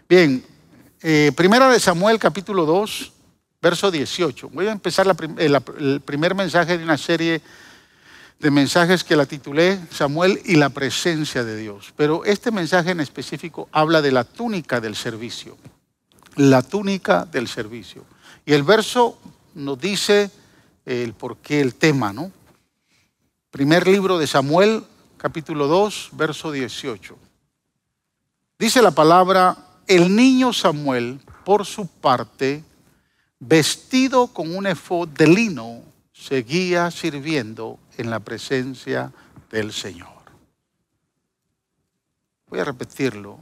Bien, Primera de Samuel, capítulo 2, verso 18. Voy a empezar el primer mensaje de una serie de mensajes que la titulé Samuel y la presencia de Dios. Pero este mensaje en específico habla de la túnica del servicio. La túnica del servicio. Y el verso nos dice el porqué, el tema, ¿no? Primer libro de Samuel, capítulo 2, verso 18. Dice la palabra: el niño Samuel, por su parte, vestido con un efod de lino, seguía sirviendo en la presencia del Señor. Voy a repetirlo.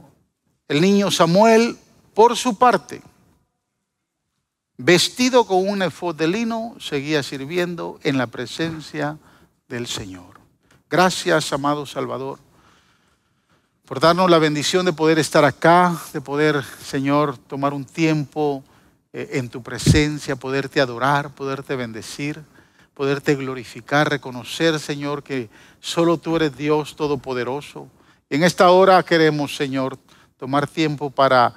El niño Samuel, por su parte, vestido con un efod de lino, seguía sirviendo en la presencia del Señor. Gracias, amado Salvador, por darnos la bendición de poder estar acá, de poder, Señor, tomar un tiempo en tu presencia, poderte adorar, poderte bendecir, poderte glorificar, reconocer, Señor, que solo tú eres Dios Todopoderoso. En esta hora queremos, Señor, tomar tiempo para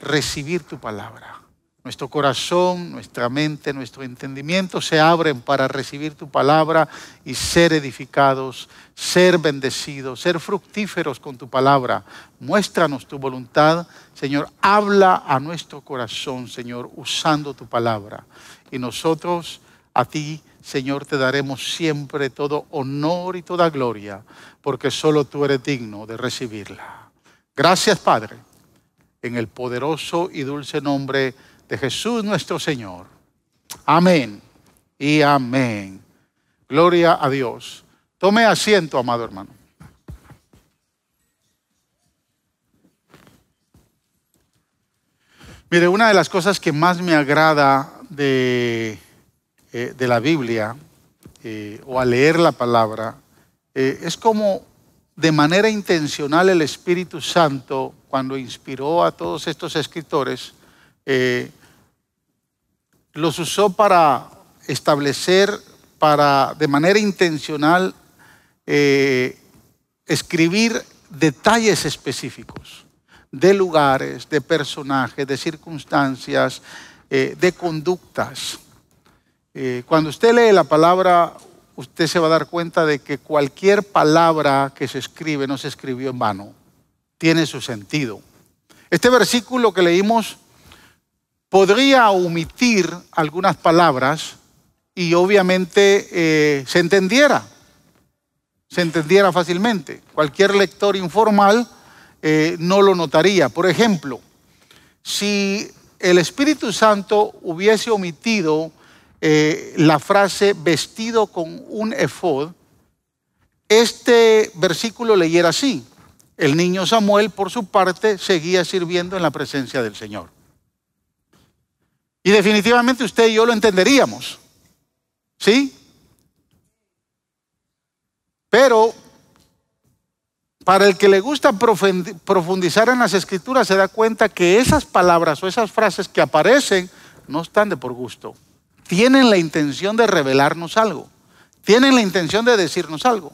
recibir tu palabra. Nuestro corazón, nuestra mente, nuestro entendimiento se abren para recibir tu palabra y ser edificados, ser bendecidos, ser fructíferos con tu palabra. Muéstranos tu voluntad, Señor. Habla a nuestro corazón, Señor, usando tu palabra. Y nosotros a ti, Señor, te daremos siempre todo honor y toda gloria, porque solo tú eres digno de recibirla. Gracias, Padre, en el poderoso y dulce nombre de Jesús nuestro Señor. Amén y amén. Gloria a Dios. Tome asiento, amado hermano. Mire, una de las cosas que más me agrada de la Biblia o al leer la palabra es como de manera intencional el Espíritu Santo, cuando inspiró a todos estos escritores, los usó para establecer, de manera intencional, escribir detalles específicos de lugares, de personajes, de circunstancias, de conductas. Cuando usted lee la palabra, usted se va a dar cuenta de que cualquier palabra que se escribe no se escribió en vano, tiene su sentido. Este versículo que leímos podría omitir algunas palabras y obviamente se entendiera fácilmente. Cualquier lector informal no lo notaría. Por ejemplo, si el Espíritu Santo hubiese omitido la frase vestido con un efod, este versículo leyera así: el niño Samuel, por su parte, seguía sirviendo en la presencia del Señor. Y definitivamente usted y yo lo entenderíamos, ¿sí? Pero para el que le gusta profundizar en las Escrituras, se da cuenta que esas palabras o esas frases que aparecen no están de por gusto. Tienen la intención de revelarnos algo. Tienen la intención de decirnos algo.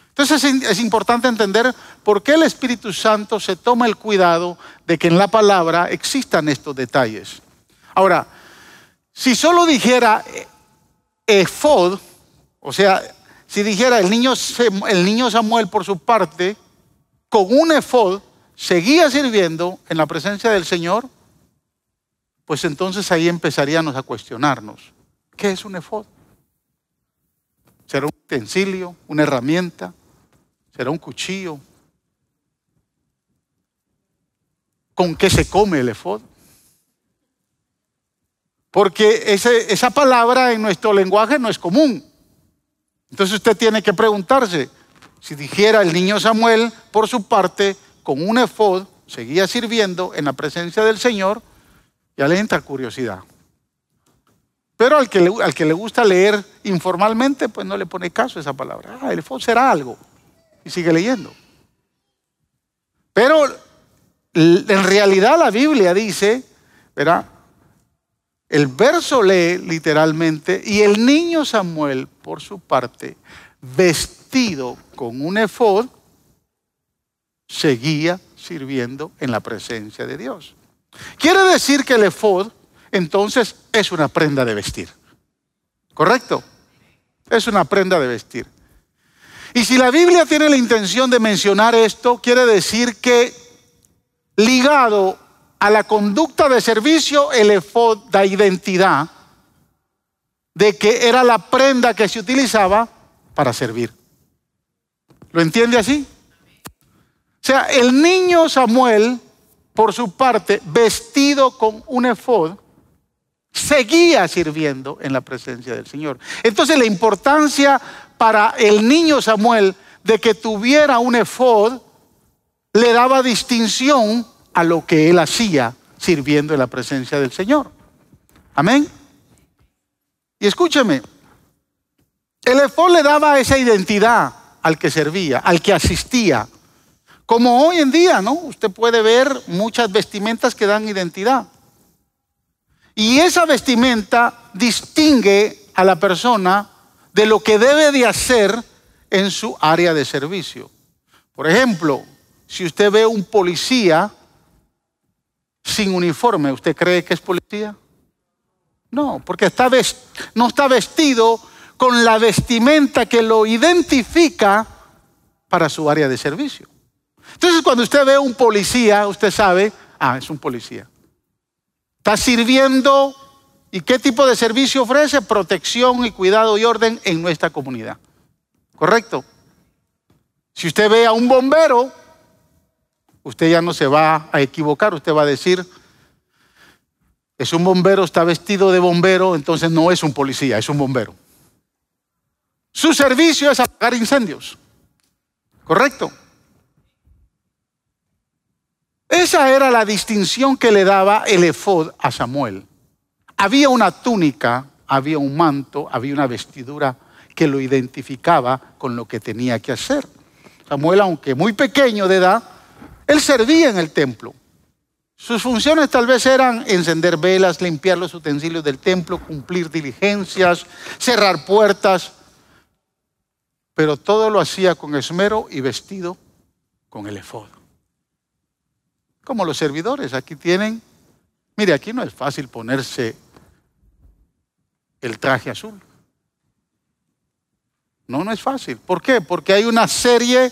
Entonces es importante entender por qué el Espíritu Santo se toma el cuidado de que en la palabra existan estos detalles. Ahora, si solo dijera efod, o sea, si dijera el niño Samuel, por su parte, con un efod, seguía sirviendo en la presencia del Señor, pues entonces ahí empezaríamos a cuestionarnos: ¿qué es un efod? ¿Será un utensilio, una herramienta? ¿Será un cuchillo? ¿Con qué se come el efod? Porque esa palabra en nuestro lenguaje no es común. Entonces usted tiene que preguntarse: si dijera el niño Samuel, por su parte, con un efod, seguía sirviendo en la presencia del Señor, ya le entra curiosidad. Pero al que le gusta leer informalmente, pues no le pone caso a esa palabra. El efod será algo. Y sigue leyendo. Pero en realidad la Biblia dice, ¿verdad? El verso lee literalmente: y el niño Samuel, por su parte, vestido con un efod, seguía sirviendo en la presencia de Dios. Quiere decir que el efod entonces es una prenda de vestir. ¿Correcto? Es una prenda de vestir. Y si la Biblia tiene la intención de mencionar esto, quiere decir que ligado a la conducta de servicio, el efod da identidad de que era la prenda que se utilizaba para servir. ¿Lo entiende así? O sea, el niño Samuel, por su parte, vestido con un efod, seguía sirviendo en la presencia del Señor. Entonces la importancia para el niño Samuel de que tuviera un efod le daba distinción a lo que él hacía sirviendo en la presencia del Señor. Amén. Y escúcheme, el efod le daba esa identidad al que servía, al que asistía. Como hoy en día, ¿no? Usted puede ver muchas vestimentas que dan identidad. Y esa vestimenta distingue a la persona de lo que debe de hacer en su área de servicio. Por ejemplo, si usted ve un policía sin uniforme, ¿usted cree que es policía? No, porque no está vestido con la vestimenta que lo identifica para su área de servicio. Entonces, cuando usted ve un policía, usted sabe, es un policía. Está sirviendo, ¿y qué tipo de servicio ofrece? Protección y cuidado y orden en nuestra comunidad. ¿Correcto? Si usted ve a un bombero, usted ya no se va a equivocar, usted va a decir, es un bombero, está vestido de bombero, entonces no es un policía, es un bombero. Su servicio es apagar incendios. ¿Correcto? Esa era la distinción que le daba el efod a Samuel. Había una túnica, había un manto, había una vestidura que lo identificaba con lo que tenía que hacer. Samuel, aunque muy pequeño de edad, él servía en el templo. Sus funciones tal vez eran encender velas, limpiar los utensilios del templo, cumplir diligencias, cerrar puertas, pero todo lo hacía con esmero y vestido con el efod. Como los servidores, aquí tienen, mire, aquí no es fácil ponerse el traje azul. No es fácil. ¿Por qué? Porque hay una serie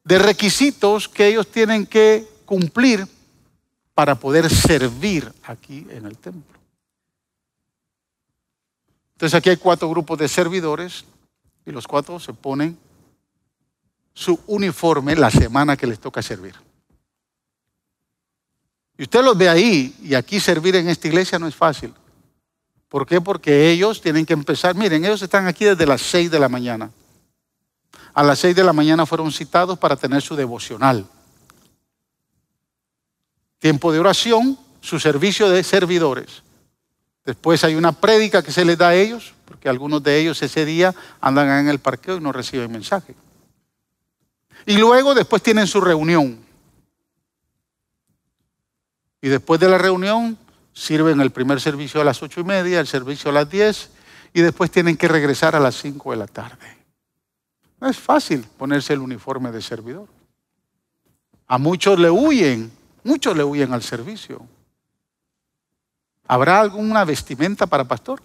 de requisitos que ellos tienen que cumplir para poder servir aquí en el templo. Entonces aquí hay 4 grupos de servidores y los 4 se ponen su uniforme la semana que les toca servir. Y usted los ve ahí, y aquí servir en esta iglesia no es fácil. ¿Por qué? Porque ellos tienen que empezar, miren, ellos están aquí desde las 6 de la mañana. A las 6 de la mañana fueron citados para tener su devocional. Tiempo de oración, su servicio de servidores. Después hay una prédica que se les da a ellos, porque algunos de ellos ese día andan en el parqueo y no reciben mensaje. Y luego después tienen su reunión. Y después de la reunión sirven el primer servicio a las 8:30, el servicio a las 10 y después tienen que regresar a las 5 de la tarde. No es fácil ponerse el uniforme de servidor. A muchos le huyen al servicio. ¿Habrá alguna vestimenta para pastor?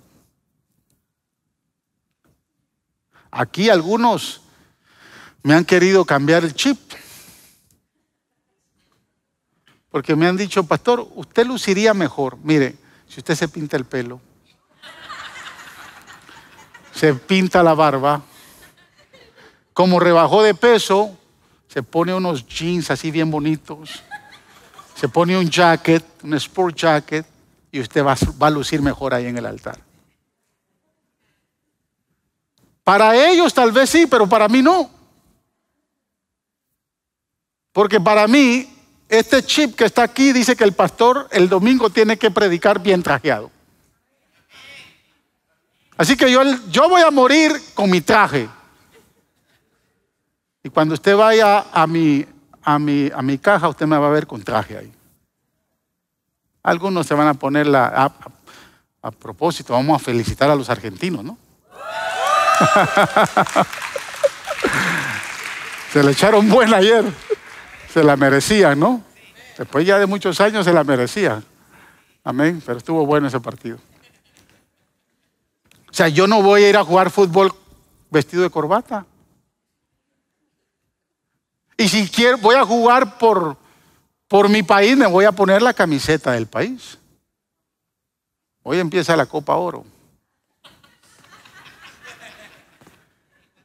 Aquí algunos me han querido cambiar el chip. Porque me han dicho, pastor, usted luciría mejor. Mire, si usted se pinta el pelo, se pinta la barba, como rebajó de peso, se pone unos jeans así bien bonitos, se pone un jacket, un sport jacket, y usted va a lucir mejor ahí en el altar. Para ellos tal vez sí, pero para mí no. Porque para mí, este chip que está aquí dice que el pastor el domingo tiene que predicar bien trajeado. Así que yo voy a morir con mi traje. Y cuando usted vaya a mi caja, usted me va a ver con traje ahí. Algunos se van a poner a propósito, vamos a felicitar a los argentinos, ¿no? Se le echaron buena ayer. Se la merecían, ¿no? Después ya de muchos años se la merecía. Amén, pero estuvo bueno ese partido. O sea, yo no voy a ir a jugar fútbol vestido de corbata. Y si quiero, voy a jugar por mi país, me voy a poner la camiseta del país. Hoy empieza la Copa Oro.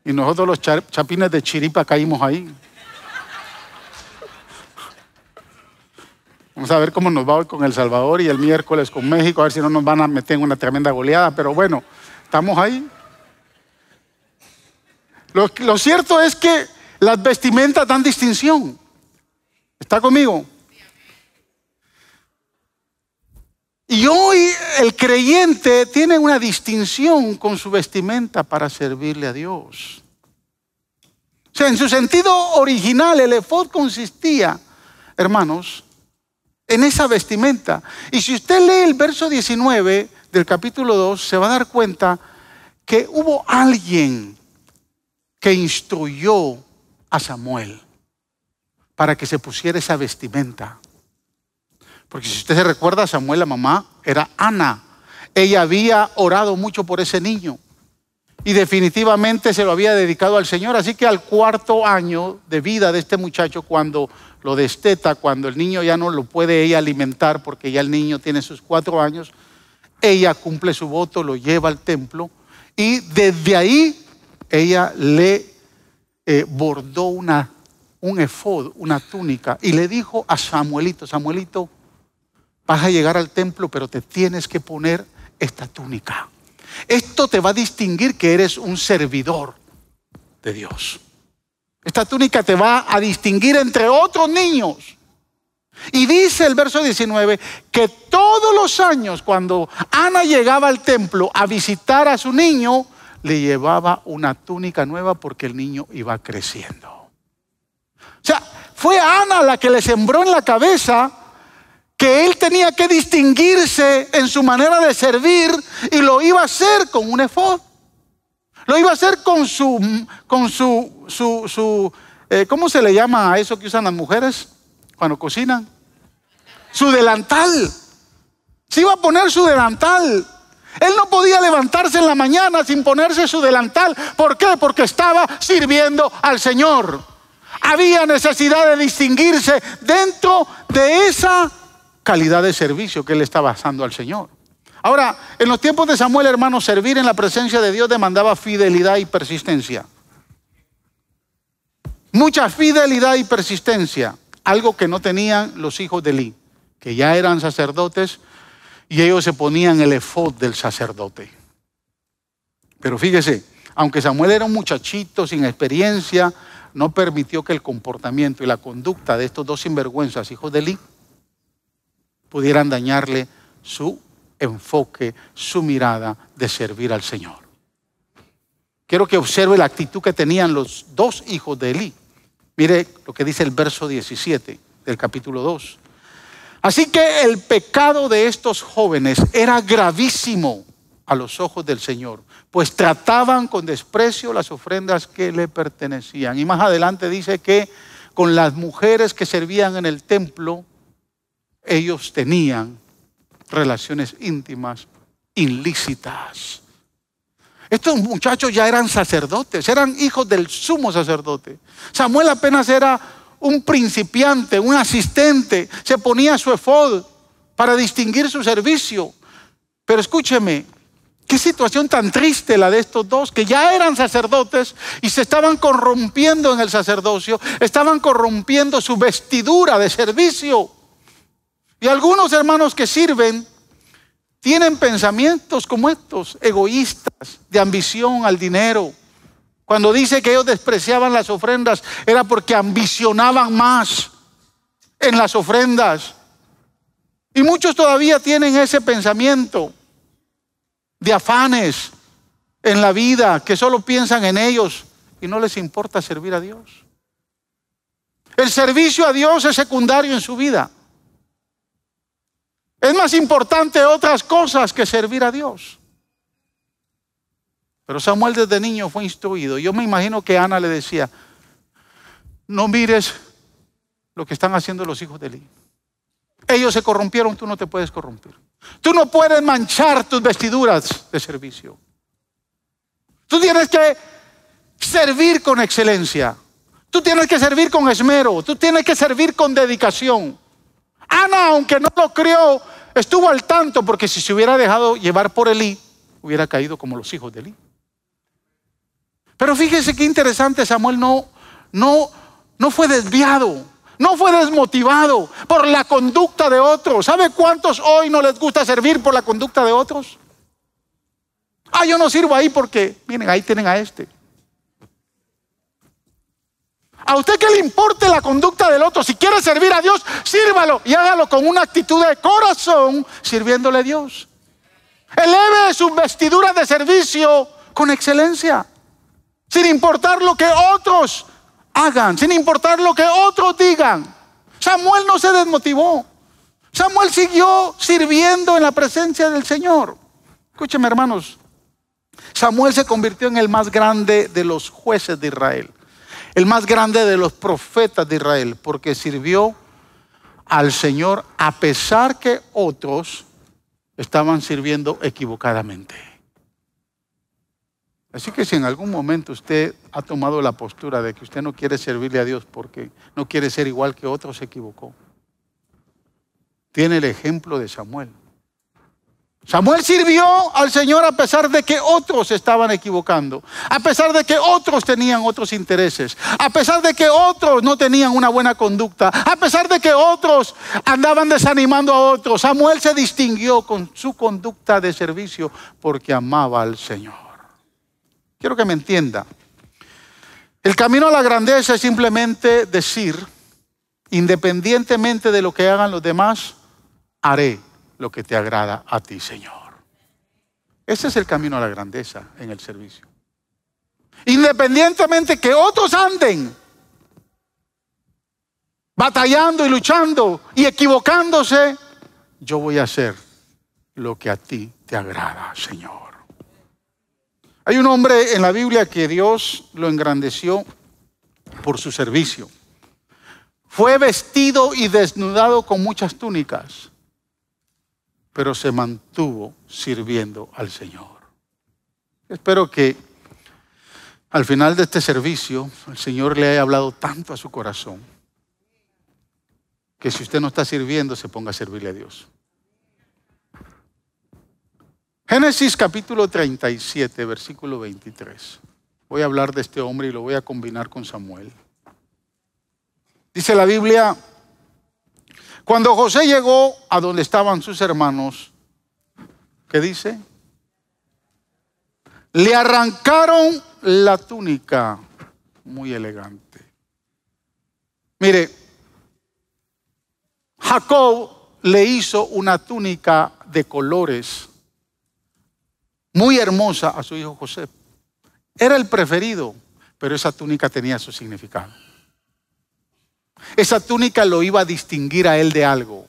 Y nosotros los chapines de Chiripa caímos ahí. Vamos a ver cómo nos va hoy con El Salvador y el miércoles con México, a ver si no nos van a meter en una tremenda goleada, pero bueno, estamos ahí. Lo cierto es que las vestimentas dan distinción. ¿Está conmigo? Y hoy el creyente tiene una distinción con su vestimenta para servirle a Dios. O sea, en su sentido original, el efod consistía, hermanos, en esa vestimenta. Y si usted lee el verso 19 del capítulo 2, se va a dar cuenta que hubo alguien que instruyó a Samuel para que se pusiera esa vestimenta. Porque si usted se recuerda, Samuel, la mamá, era Ana. Ella había orado mucho por ese niño y definitivamente se lo había dedicado al Señor. Así que al 4º año de vida de este muchacho, cuando lo desteta, cuando el niño ya no lo puede ella alimentar, porque ya el niño tiene sus 4 años, ella cumple su voto, lo lleva al templo y desde ahí ella le bordó un efod, una túnica, y le dijo a Samuelito: Samuelito, vas a llegar al templo, pero te tienes que poner esta túnica. Esto te va a distinguir que eres un servidor de Dios. Esta túnica te va a distinguir entre otros niños. Y dice el verso 19 que todos los años, cuando Ana llegaba al templo a visitar a su niño, le llevaba una túnica nueva porque el niño iba creciendo. O sea, fue Ana la que le sembró en la cabeza que él tenía que distinguirse en su manera de servir, y lo iba a hacer con un efod. Lo iba a hacer con su ¿cómo se le llama a eso que usan las mujeres cuando cocinan? Su delantal. Se iba a poner su delantal. Él no podía levantarse en la mañana sin ponerse su delantal. ¿Por qué? Porque estaba sirviendo al Señor. Había necesidad de distinguirse dentro de esa calidad de servicio que él estaba dando al Señor. Ahora, en los tiempos de Samuel, hermanos, servir en la presencia de Dios demandaba fidelidad y persistencia. Mucha fidelidad y persistencia, algo que no tenían los hijos de Elí, que ya eran sacerdotes y ellos se ponían el efod del sacerdote. Pero fíjese, aunque Samuel era un muchachito sin experiencia, no permitió que el comportamiento y la conducta de estos dos sinvergüenzas, hijos de Elí, pudieran dañarle su enfoque, su mirada de servir al Señor. Quiero que observe la actitud que tenían los dos hijos de Elí. Mire lo que dice el verso 17 del capítulo 2. Así que el pecado de estos jóvenes era gravísimo a los ojos del Señor, pues trataban con desprecio las ofrendas que le pertenecían. Y más adelante dice que con las mujeres que servían en el templo, ellos tenían relaciones íntimas ilícitas. Estos muchachos ya eran sacerdotes, eran hijos del sumo sacerdote. Samuel apenas era un principiante, un asistente, se ponía su efod para distinguir su servicio. Pero escúcheme, qué situación tan triste la de estos dos, que ya eran sacerdotes y se estaban corrompiendo en el sacerdocio, estaban corrompiendo su vestidura de servicio. Y algunos hermanos que sirven tienen pensamientos como estos, egoístas, de ambición al dinero. Cuando dice que ellos despreciaban las ofrendas, era porque ambicionaban más en las ofrendas. Y muchos todavía tienen ese pensamiento de afanes en la vida, que solo piensan en ellos y no les importa servir a Dios. El servicio a Dios es secundario en su vida. Es más importante otras cosas que servir a Dios. Pero Samuel desde niño fue instruido. Yo me imagino que Ana le decía: no mires lo que están haciendo los hijos de Elí. Ellos se corrompieron, tú no te puedes corromper. Tú no puedes manchar tus vestiduras de servicio. Tú tienes que servir con excelencia. Tú tienes que servir con esmero. Tú tienes que servir con dedicación. Ana, aunque no lo creó, estuvo al tanto, porque si se hubiera dejado llevar por Elí, hubiera caído como los hijos de Elí. Pero fíjese qué interesante, Samuel no fue desviado, no fue desmotivado por la conducta de otros. ¿Sabe cuántos hoy no les gusta servir por la conducta de otros? Yo no sirvo ahí porque, miren, ahí tienen a este. ¿A usted qué le importe la conducta del otro? Si quiere servir a Dios, sírvalo y hágalo con una actitud de corazón, sirviéndole a Dios. Eleve sus vestiduras de servicio con excelencia, sin importar lo que otros hagan, sin importar lo que otros digan. Samuel no se desmotivó. Samuel siguió sirviendo en la presencia del Señor. Escúcheme, hermanos. Samuel se convirtió en el más grande de los jueces de Israel, el más grande de los profetas de Israel, porque sirvió al Señor a pesar que otros estaban sirviendo equivocadamente. Así que si en algún momento usted ha tomado la postura de que usted no quiere servirle a Dios porque no quiere ser igual que otros, se equivocó. Tiene el ejemplo de Samuel. Samuel sirvió al Señor a pesar de que otros estaban equivocando, a pesar de que otros tenían otros intereses, a pesar de que otros no tenían una buena conducta, a pesar de que otros andaban desanimando a otros. Samuel se distinguió con su conducta de servicio porque amaba al Señor. Quiero que me entienda. El camino a la grandeza es simplemente decir, independientemente de lo que hagan los demás, haré lo que te agrada a ti, Señor. Ese es el camino a la grandeza en el servicio. Independientemente que otros anden batallando y luchando y equivocándose, yo voy a hacer lo que a ti te agrada, Señor. Hay un hombre en la Biblia que Dios lo engrandeció por su servicio. Fue vestido y desnudado con muchas túnicas, pero se mantuvo sirviendo al Señor. Espero que al final de este servicio el Señor le haya hablado tanto a su corazón que si usted no está sirviendo, se ponga a servirle a Dios. Génesis capítulo 37, versículo 23. Voy a hablar de este hombre y lo voy a combinar con Samuel. Dice la Biblia: cuando José llegó a donde estaban sus hermanos, ¿qué dice? Le arrancaron la túnica, muy elegante. Mire, Jacob le hizo una túnica de colores muy hermosa a su hijo José. Era el preferido, pero esa túnica tenía su significado. Esa túnica lo iba a distinguir a él de algo.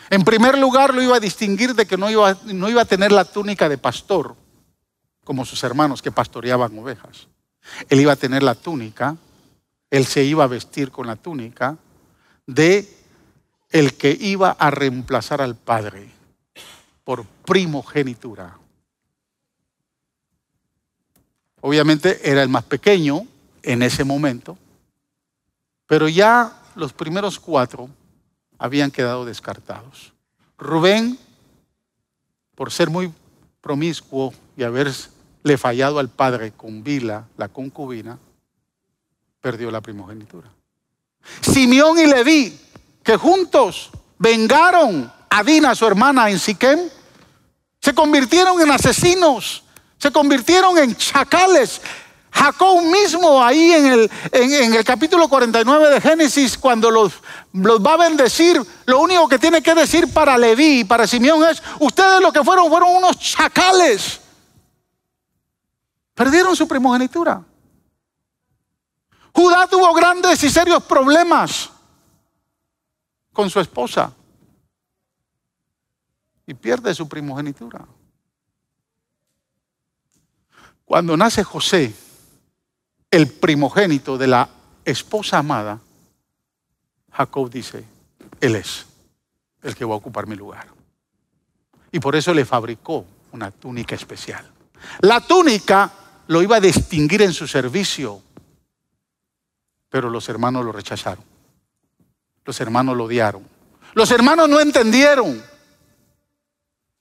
En primer lugar, lo iba a distinguir de que no iba a tener la túnica de pastor, como sus hermanos que pastoreaban ovejas. Él iba a tener la túnica, él se iba a vestir con la túnica de el que iba a reemplazar al padre por primogenitura. Obviamente era el más pequeño en ese momento, pero ya los primeros 4 habían quedado descartados. Rubén, por ser muy promiscuo y haberle fallado al padre con Bila, la concubina, perdió la primogenitura. Simeón y Leví, que juntos vengaron a Dina, su hermana, en Siquem, se convirtieron en asesinos, se convirtieron en chacales. Jacob mismo ahí en el capítulo 49 de Génesis, cuando los va a bendecir, lo único que tiene que decir para Leví y para Simeón es: ustedes lo que fueron unos chacales. Perdieron su primogenitura. Judá tuvo grandes y serios problemas con su esposa y pierde su primogenitura. Cuando nace José, el primogénito de la esposa amada, Jacob dice: él es. el que va a ocupar mi lugar. Y por eso le fabricó una túnica especial. La túnica lo iba a distinguir en su servicio, pero los hermanos lo rechazaron. Los hermanos lo odiaron. Los hermanos no entendieron.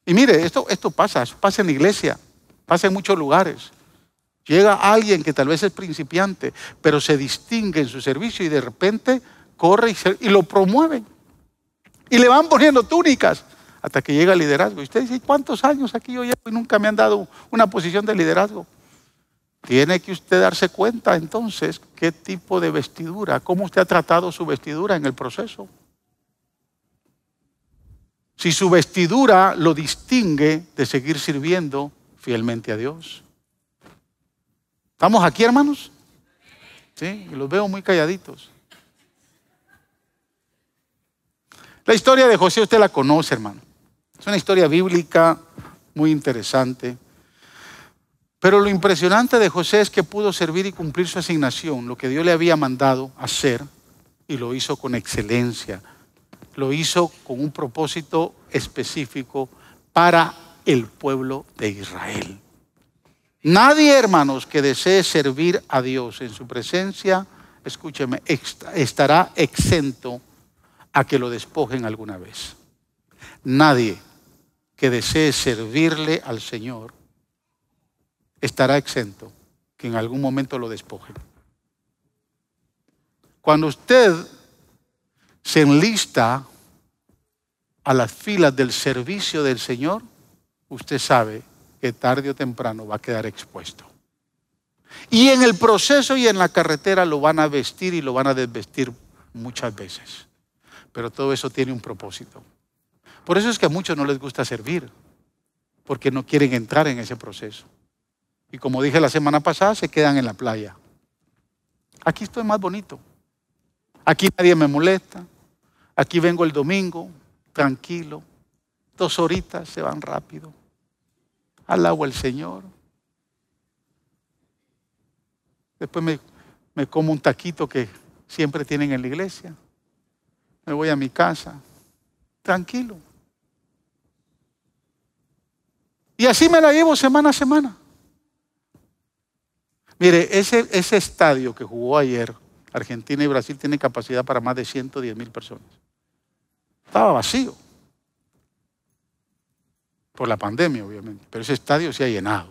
Y mire, esto pasa en la iglesia, pasa en muchos lugares. Llega alguien que tal vez es principiante, pero se distingue en su servicio y de repente corre y lo promueven. Y le van poniendo túnicas hasta que llega el liderazgo. Y usted dice, ¿cuántos años aquí yo llevo y nunca me han dado una posición de liderazgo? Tiene que usted darse cuenta entonces qué tipo de vestidura, cómo usted ha tratado su vestidura en el proceso. Si su vestidura lo distingue de seguir sirviendo fielmente a Dios. ¿Estamos aquí, hermanos? Sí, los veo muy calladitos. La historia de José usted la conoce, hermano. Es una historia bíblica muy interesante. Pero lo impresionante de José es que pudo servir y cumplir su asignación, lo que Dios le había mandado hacer, y lo hizo con excelencia. Lo hizo con un propósito específico para el pueblo de Israel. Nadie, hermanos, que desee servir a Dios en su presencia, escúcheme, estará exento a que lo despojen alguna vez. Nadie que desee servirle al Señor estará exento que en algún momento lo despojen. Cuando usted se enlista a las filas del servicio del Señor, usted sabe que tarde o temprano va a quedar expuesto. Y en el proceso y en la carretera lo van a vestir y lo van a desvestir muchas veces. Pero todo eso tiene un propósito. Por eso es que a muchos no les gusta servir, porque no quieren entrar en ese proceso. Y como dije la semana pasada, se quedan en la playa. Aquí estoy más bonito. Aquí nadie me molesta. Aquí vengo el domingo, tranquilo. 2 horitas se van rápido. Alabo al Señor. Después me como un taquito que siempre tienen en la iglesia. Me voy a mi casa, tranquilo. Y así me la llevo semana a semana. Mire, ese estadio que jugó ayer, Argentina y Brasil, tiene capacidad para más de 110,000 personas. Estaba vacío. Por la pandemia, obviamente. Pero ese estadio se ha llenado.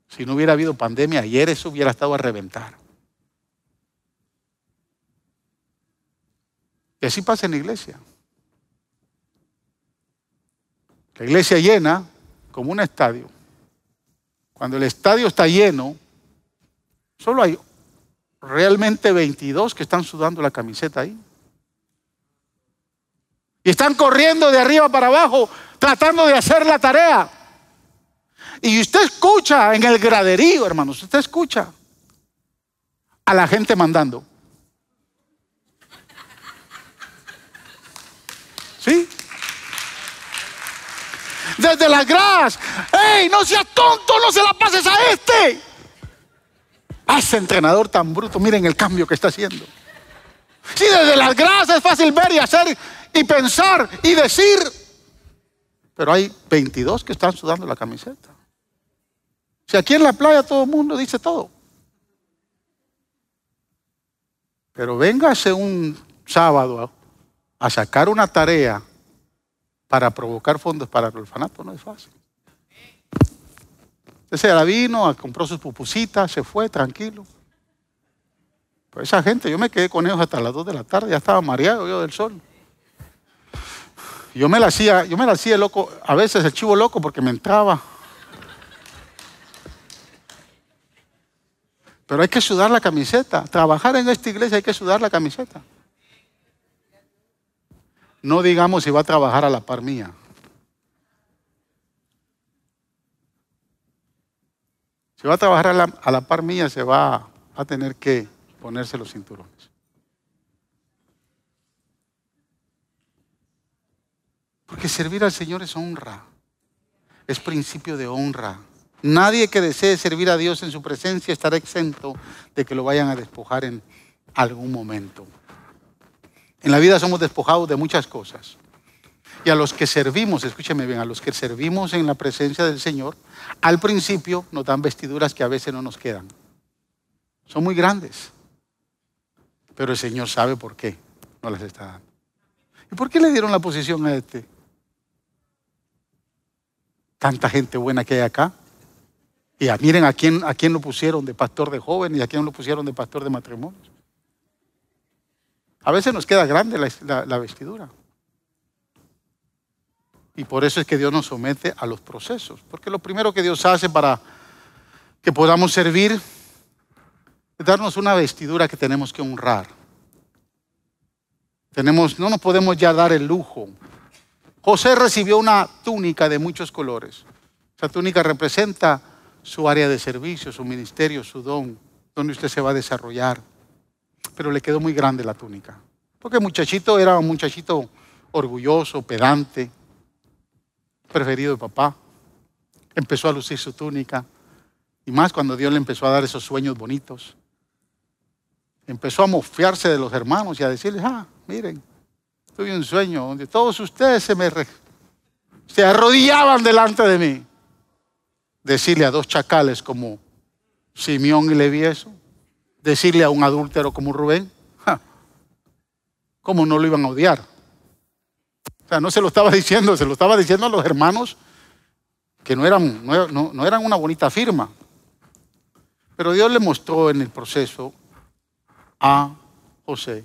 Si no hubiera habido pandemia, ayer eso hubiera estado a reventar. Y así pasa en la iglesia. La iglesia llena como un estadio. Cuando el estadio está lleno, solo hay realmente 22 que están sudando la camiseta ahí. Y están corriendo de arriba para abajo, tratando de hacer la tarea. Y usted escucha en el graderío, hermanos, usted escucha a la gente mandando. ¿Sí? Desde las gradas. ¡Ey, no seas tonto, no se la pases a este! A ese entrenador tan bruto, miren el cambio que está haciendo. Sí, desde las gradas es fácil ver y hacer y pensar y decir. Pero hay 22 que están sudando la camiseta. Si aquí en la playa todo el mundo dice todo. Pero véngase un sábado a sacar una tarea para provocar fondos para el orfanato, no es fácil. Usted se la vino, compró sus pupusitas, se fue tranquilo. Pues esa gente, yo me quedé con ellos hasta las 2 de la tarde, ya estaba mareado yo del sol. Yo me la hacía loco, a veces el chivo loco porque me entraba. Pero hay que sudar la camiseta. Trabajar en esta iglesia hay que sudar la camiseta. No digamos si va a trabajar a la par mía. Si va a trabajar a la par mía, se va a tener que ponerse los cinturones. Porque servir al Señor es honra. Es principio de honra. Nadie que desee servir a Dios en su presencia estará exento de que lo vayan a despojar en algún momento. En la vida somos despojados de muchas cosas. Y a los que servimos, escúcheme bien, a los que servimos en la presencia del Señor, al principio nos dan vestiduras que a veces no nos quedan. Son muy grandes. Pero el Señor sabe por qué no las está dando. ¿Y por qué le dieron la posición a este? Tanta gente buena que hay acá. Y miren a quién lo pusieron de pastor de jóvenes y a quién lo pusieron de pastor de matrimonios. A veces nos queda grande la vestidura. Y por eso es que Dios nos somete a los procesos. Porque lo primero que Dios hace para que podamos servir es darnos una vestidura que tenemos que honrar. No nos podemos ya dar el lujo. José recibió una túnica de muchos colores. Esa túnica representa su área de servicio, su ministerio, su don, donde usted se va a desarrollar. Pero le quedó muy grande la túnica. Porque el muchachito era un muchachito orgulloso, pedante, preferido de papá. Empezó a lucir su túnica. Y más cuando Dios le empezó a dar esos sueños bonitos. Empezó a mofiarse de los hermanos y a decirles, miren, tuve un sueño donde todos ustedes se arrodillaban delante de mí. Decirle a dos chacales como Simeón y Leví eso. Decirle a un adúltero como Rubén. ¿Cómo no lo iban a odiar? O sea, no se lo estaba diciendo, se lo estaba diciendo a los hermanos que no eran una bonita firma. Pero Dios le mostró en el proceso a José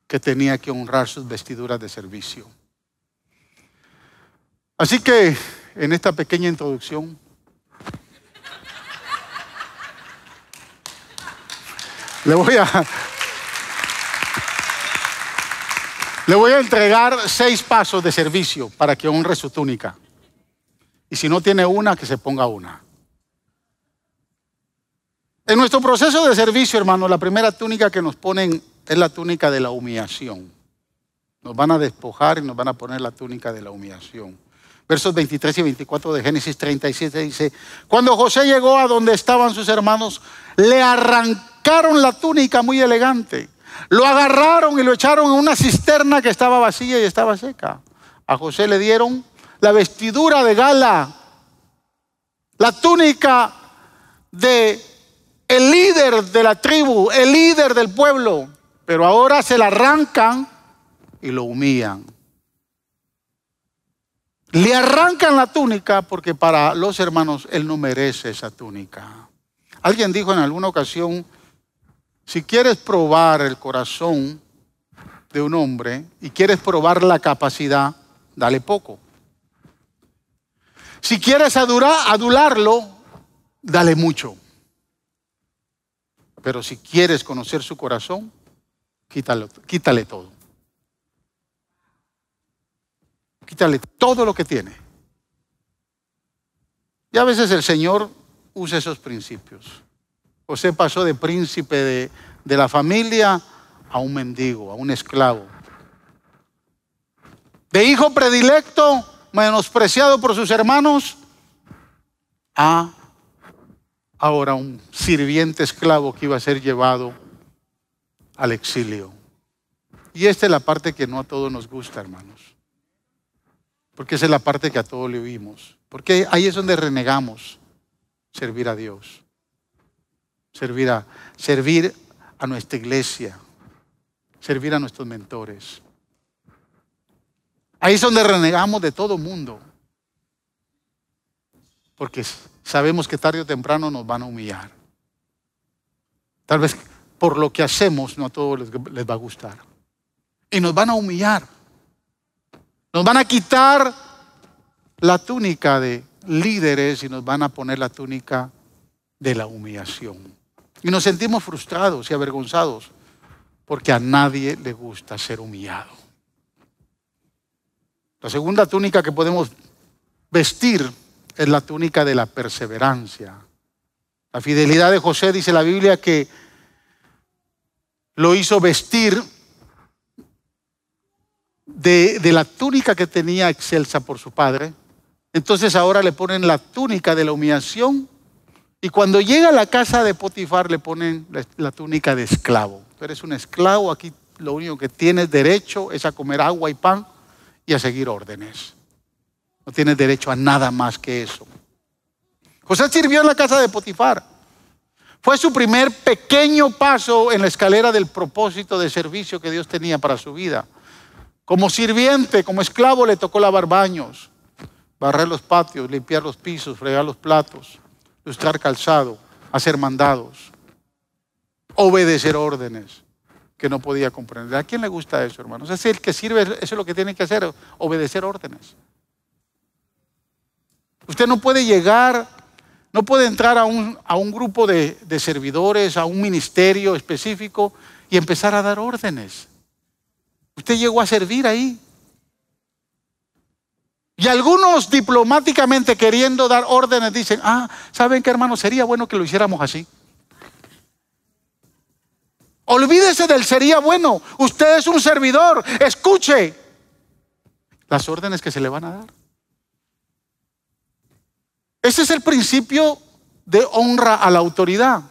que tenía que honrar sus vestiduras de servicio. Así que en esta pequeña introducción le voy a entregar 6 pasos de servicio para que honre su túnica. Y si no tiene una, que se ponga una. En nuestro proceso de servicio, hermano, la primera túnica que nos ponen es la túnica de la humillación. Nos van a despojar y nos van a poner la túnica de la humillación. Versos 23 y 24 de Génesis 37 dice, cuando José llegó a donde estaban sus hermanos, le arrancaron la túnica muy elegante. Lo agarraron y lo echaron en una cisterna que estaba vacía y estaba seca. A José le dieron la vestidura de gala, la túnica de el líder de la tribu, el líder del pueblo. Pero ahora se la arrancan y lo humillan. Le arrancan la túnica porque para los hermanos él no merece esa túnica. Alguien dijo en alguna ocasión, si quieres probar el corazón de un hombre y quieres probar la capacidad, dale poco. Si quieres adularlo, dale mucho. Pero si quieres conocer su corazón, quítale todo. Quítale todo lo que tiene. Y a veces el Señor usa esos principios. José pasó de príncipe de la familia a un mendigo, a un esclavo. De hijo predilecto, menospreciado por sus hermanos, a ahora un sirviente esclavo que iba a ser llevado al exilio. Y esta es la parte que no a todos nos gusta, hermanos. Porque esa es la parte que a todos le oímos. Porque ahí es donde renegamos servir a Dios. Servir a nuestra iglesia. Servir a nuestros mentores. Ahí es donde renegamos de todo mundo. Porque sabemos que tarde o temprano nos van a humillar. Tal vez por lo que hacemos no a todos les va a gustar. Y nos van a humillar. Nos van a quitar la túnica de líderes y nos van a poner la túnica de la humillación. Y nos sentimos frustrados y avergonzados porque a nadie le gusta ser humillado. La segunda túnica que podemos vestir es la túnica de la perseverancia. La fidelidad de José, dice la Biblia, que lo hizo vestir de la túnica que tenía excelsa por su padre. Entonces ahora le ponen la túnica de la humillación y cuando llega a la casa de Potifar le ponen la túnica de esclavo. Tú eres un esclavo, aquí lo único que tienes derecho es a comer agua y pan y a seguir órdenes. No tienes derecho a nada más que eso. José sirvió en la casa de Potifar. Fue su primer pequeño paso en la escalera del propósito de servicio que Dios tenía para su vida. Como sirviente, como esclavo, le tocó lavar baños, barrer los patios, limpiar los pisos, fregar los platos, lustrar calzado, hacer mandados, obedecer órdenes que no podía comprender. ¿A quién le gusta eso, hermanos? Es el que sirve, eso es lo que tiene que hacer, obedecer órdenes. Usted no puede llegar, no puede entrar a un grupo de servidores, a un ministerio específico y empezar a dar órdenes. Usted llegó a servir ahí. Y algunos diplomáticamente queriendo dar órdenes dicen, ¿saben qué, hermano? Sería bueno que lo hiciéramos así. Olvídese del sería bueno. Usted es un servidor. Escuche las órdenes que se le van a dar. Ese es el principio de honra a la autoridad,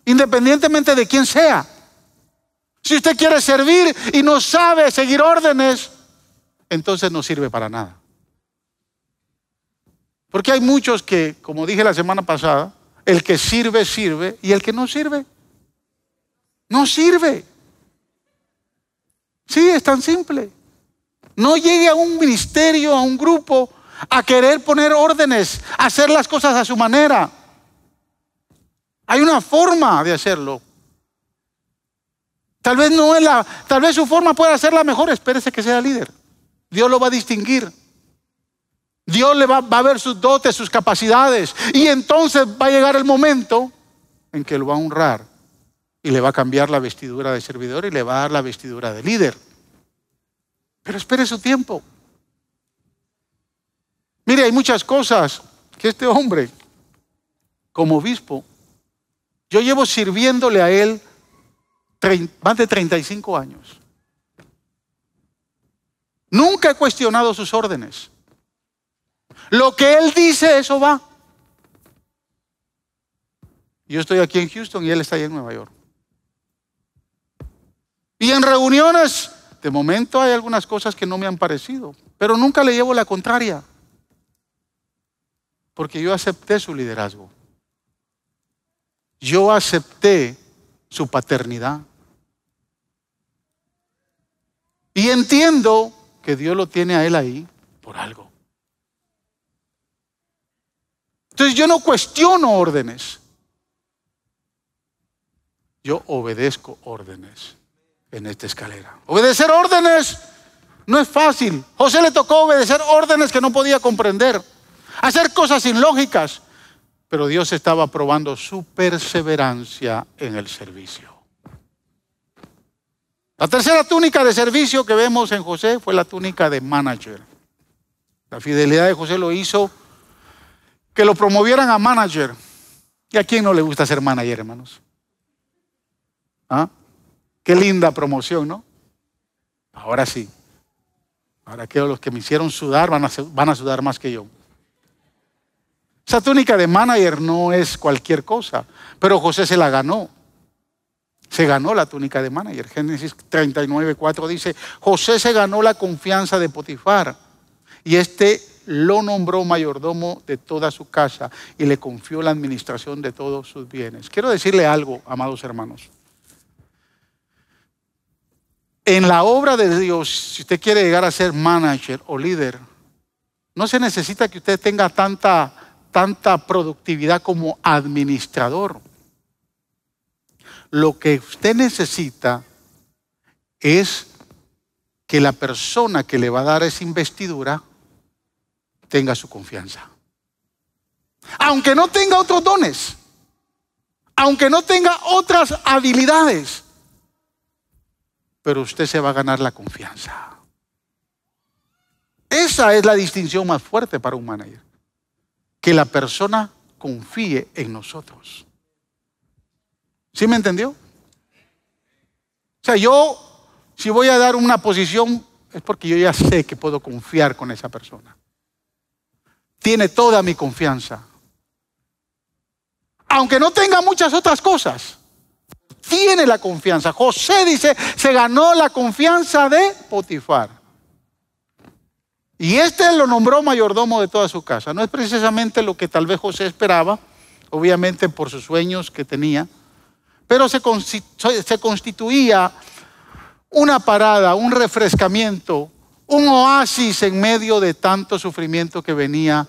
independientemente de quién sea. Si usted quiere servir y no sabe seguir órdenes, entonces no sirve para nada. Porque hay muchos que, como dije la semana pasada, el que sirve, sirve, y el que no sirve, no sirve. Sí, es tan simple. No llegue a un ministerio, a un grupo, a querer poner órdenes, a hacer las cosas a su manera. Hay una forma de hacerlo. Tal vez su forma pueda ser la mejor. Espérese que sea líder. Dios lo va a distinguir. Dios le va a ver sus dotes, sus capacidades. Y entonces va a llegar el momento en que lo va a honrar. Y le va a cambiar la vestidura de servidor y le va a dar la vestidura de líder. Pero espere su tiempo. Mire, hay muchas cosas que este hombre, como obispo, yo llevo sirviéndole a él más de 35 años. Nunca he cuestionado sus órdenes. Lo que él dice, eso va. Yo estoy aquí en Houston y él está allá en Nueva York. Y en reuniones, de momento hay algunas cosas que no me han parecido, pero nunca le llevo la contraria. Porque yo acepté su liderazgo. Yo acepté su paternidad. Y entiendo que Dios lo tiene a él ahí por algo. Entonces yo no cuestiono órdenes. Yo obedezco órdenes en esta escalera. Obedecer órdenes no es fácil. José le tocó obedecer órdenes que no podía comprender. Hacer cosas ilógicas. Pero Dios estaba probando su perseverancia en el servicio. La tercera túnica de servicio que vemos en José fue la túnica de manager. La fidelidad de José lo hizo que lo promovieran a manager. ¿Y a quién no le gusta ser manager, hermanos? Qué linda promoción, ¿no? Ahora sí. Ahora que los que me hicieron sudar van a sudar más que yo. Esa túnica de manager no es cualquier cosa, pero José se la ganó. Se ganó la túnica de manager. Génesis 39:4 dice, José se ganó la confianza de Potifar y lo nombró mayordomo de toda su casa y le confió la administración de todos sus bienes. Quiero decirle algo, amados hermanos. En la obra de Dios, si usted quiere llegar a ser manager o líder, no se necesita que usted tenga tanta productividad como administrador. Lo que usted necesita es que la persona que le va a dar esa investidura tenga su confianza. Aunque no tenga otros dones, aunque no tenga otras habilidades, pero usted se va a ganar la confianza. Esa es la distinción más fuerte para un manager. Que la persona confíe en nosotros. ¿Sí me entendió? O sea, yo, si voy a dar una posición, es porque yo ya sé que puedo confiar con esa persona. Tiene toda mi confianza. Aunque no tenga muchas otras cosas, tiene la confianza. José dice, se ganó la confianza de Potifar. Y lo nombró mayordomo de toda su casa. No es precisamente lo que tal vez José esperaba, obviamente por sus sueños que tenía, pero se constituía una parada, un refrescamiento, un oasis en medio de tanto sufrimiento que venía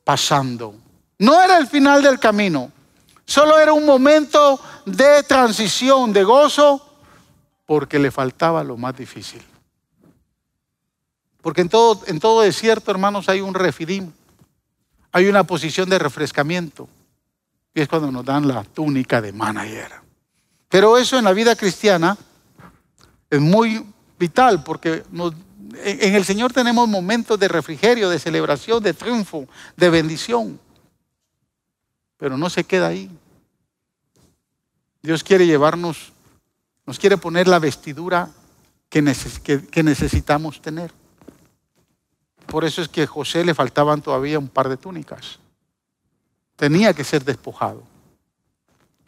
pasando. No era el final del camino, solo era un momento de transición, de gozo, porque le faltaba lo más difícil. Porque en todo desierto, hermanos, hay un refidim, hay una posición de refrescamiento, y es cuando nos dan la túnica de manager. Pero eso en la vida cristiana es muy vital, porque en el Señor tenemos momentos de refrigerio, de celebración, de triunfo, de bendición. Pero no se queda ahí. Dios quiere llevarnos, nos quiere poner la vestidura que necesitamos tener. Por eso es que a José le faltaban todavía un par de túnicas. Tenía que ser despojado.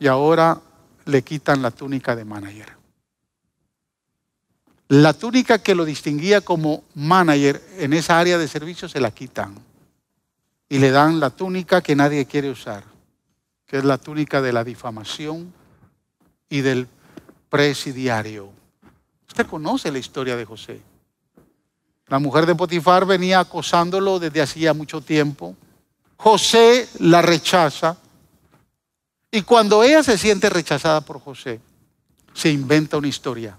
Y ahora le quitan la túnica de manager. La túnica que lo distinguía como manager en esa área de servicio se la quitan. Y le dan la túnica que nadie quiere usar, que es la túnica de la difamación y del presidiario. Usted conoce la historia de José. La mujer de Potifar venía acosándolo desde hacía mucho tiempo. José la rechaza. Y cuando ella se siente rechazada por José, se inventa una historia.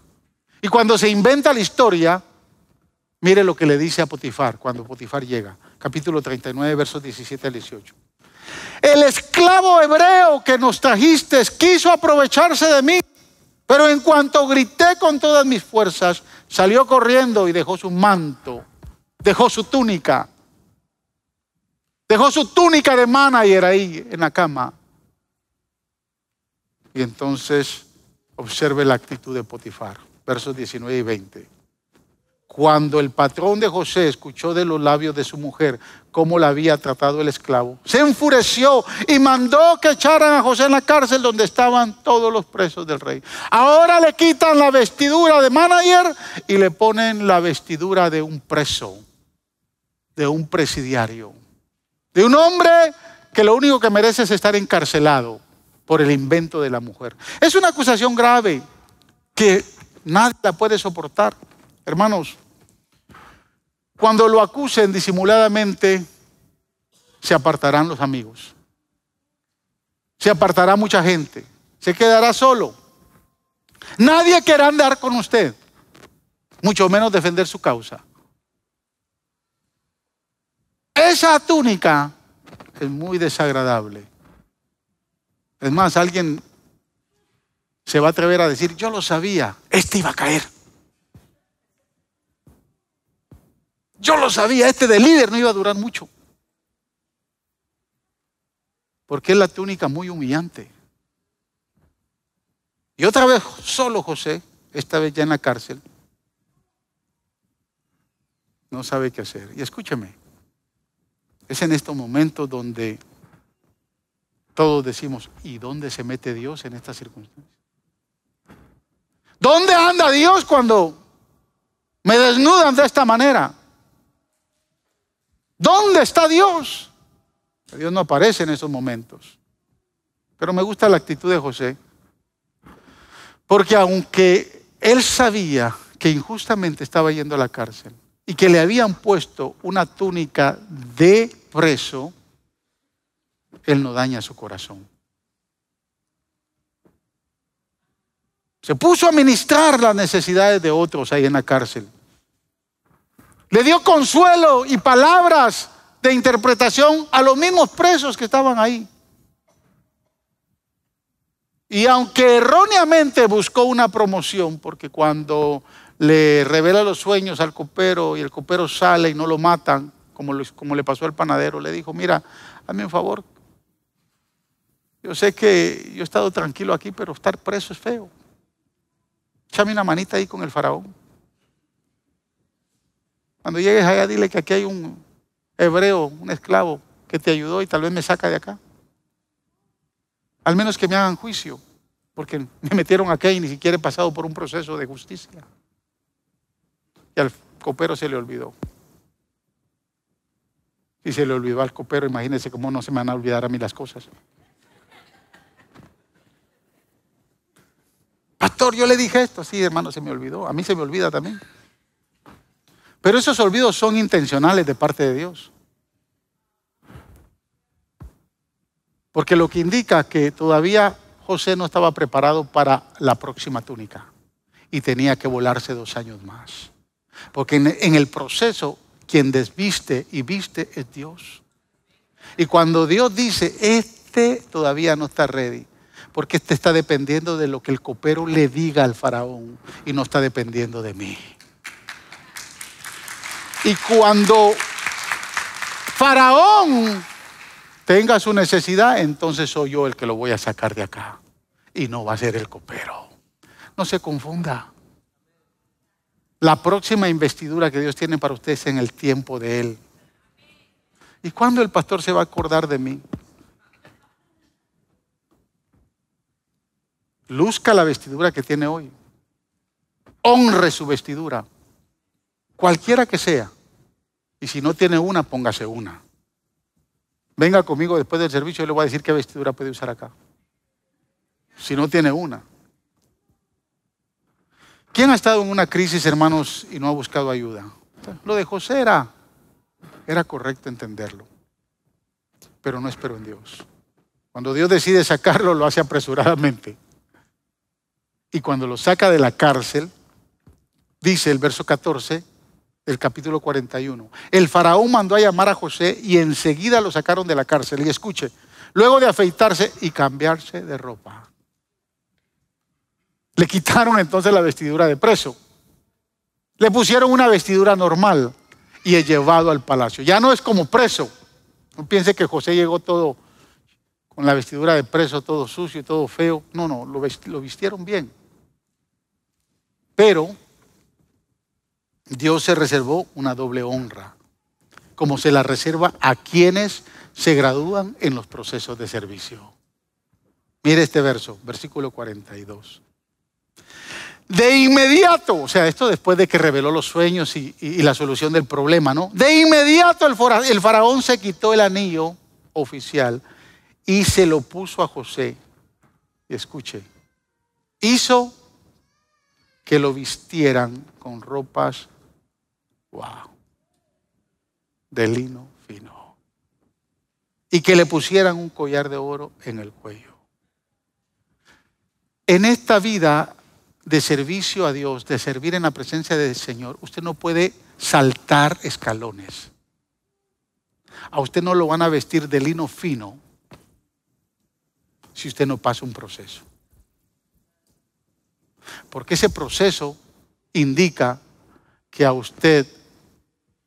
Y cuando se inventa la historia, mire lo que le dice a Potifar cuando Potifar llega. Capítulo 39, versos 17 al 18. El esclavo hebreo que nos trajiste quiso aprovecharse de mí, pero en cuanto grité con todas mis fuerzas, salió corriendo y dejó su manto, dejó su túnica de manager ahí en la cama. Y entonces observe la actitud de Potifar, versos 19 y 20. Cuando el patrón de José escuchó de los labios de su mujer cómo la había tratado el esclavo, se enfureció y mandó que echaran a José en la cárcel donde estaban todos los presos del rey. Ahora le quitan la vestidura de manager y le ponen la vestidura de un preso, de un presidiario, de un hombre que lo único que merece es estar encarcelado por el invento de la mujer. Es una acusación grave que nadie la puede soportar. Hermanos, cuando lo acusen disimuladamente, se apartarán los amigos. Se apartará mucha gente. Se quedará solo. Nadie querrá andar con usted, mucho menos defender su causa. Esa túnica es muy desagradable. Es más, alguien se va a atrever a decir, yo lo sabía, este iba a caer. Yo lo sabía, este de líder no iba a durar mucho. Porque es la túnica muy humillante. Y otra vez solo José, esta vez ya en la cárcel, no sabe qué hacer. Y escúcheme, es en estos momentos donde todos decimos, ¿y dónde se mete Dios en estas circunstancias? ¿Dónde anda Dios cuando me desnudan de esta manera? ¿Dónde está Dios? Dios no aparece en esos momentos. Pero me gusta la actitud de José. Porque aunque él sabía que injustamente estaba yendo a la cárcel y que le habían puesto una túnica de preso, él no daña su corazón. Se puso a ministrar las necesidades de otros ahí en la cárcel. Le dio consuelo y palabras de interpretación a los mismos presos que estaban ahí. Y aunque erróneamente buscó una promoción, porque cuando le revela los sueños al copero y el copero sale y no lo matan, como le pasó al panadero, le dijo, mira, hazme un favor. Yo sé que yo he estado tranquilo aquí, pero estar preso es feo. Échame una manita ahí con el faraón. Cuando llegues allá, dile que aquí hay un hebreo, un esclavo, que te ayudó y tal vez me saca de acá. Al menos que me hagan juicio, porque me metieron acá y ni siquiera he pasado por un proceso de justicia. Y al copero se le olvidó. Y se le olvidó al copero. Imagínense cómo no se me van a olvidar a mí las cosas. Pastor, yo le dije esto. Sí, hermano, se me olvidó. A mí se me olvida también. Pero esos olvidos son intencionales de parte de Dios. Porque lo que indica que todavía José no estaba preparado para la próxima túnica. Y tenía que volarse 2 años más. Porque en el proceso, quien desviste y viste es Dios. Y cuando Dios dice, este todavía no está ready, porque este está dependiendo de lo que el copero le diga al faraón y no está dependiendo de mí. Y cuando faraón tenga su necesidad, entonces soy yo el que lo voy a sacar de acá. Y no va a ser el copero. No se confunda. La próxima investidura que Dios tiene para usted es en el tiempo de Él. ¿Y cuándo el pastor se va a acordar de mí? Luzca la vestidura que tiene hoy. Honre su vestidura. Cualquiera que sea. Y si no tiene una, póngase una. Venga conmigo después del servicio y le voy a decir qué vestidura puede usar acá. Si no tiene una. ¿Quién ha estado en una crisis, hermanos, y no ha buscado ayuda? Lo de José era correcto entenderlo. Pero no espero en Dios. Cuando Dios decide sacarlo, lo hace apresuradamente. Y cuando lo saca de la cárcel, dice el verso 14 del capítulo 41. El faraón mandó a llamar a José y enseguida lo sacaron de la cárcel. Y escuche, luego de afeitarse y cambiarse de ropa. Le quitaron entonces la vestidura de preso. Le pusieron una vestidura normal y es llevado al palacio. Ya no es como preso. No piense que José llegó todo con la vestidura de preso, todo sucio y todo feo. No, lo vistieron bien. Pero Dios se reservó una doble honra, como se la reserva a quienes se gradúan en los procesos de servicio. Mire este verso, versículo 42. De inmediato, o sea, esto después de que reveló los sueños y la solución del problema, ¿no? De inmediato el faraón se quitó el anillo oficial y se lo puso a José. Y escuche, hizo que lo vistieran con ropas, de lino fino. Y que le pusieran un collar de oro en el cuello. En esta vida de servicio a Dios, de servir en la presencia del Señor, usted no puede saltar escalones. A usted no lo van a vestir de lino fino si usted no pasa un proceso. Porque ese proceso indica que a usted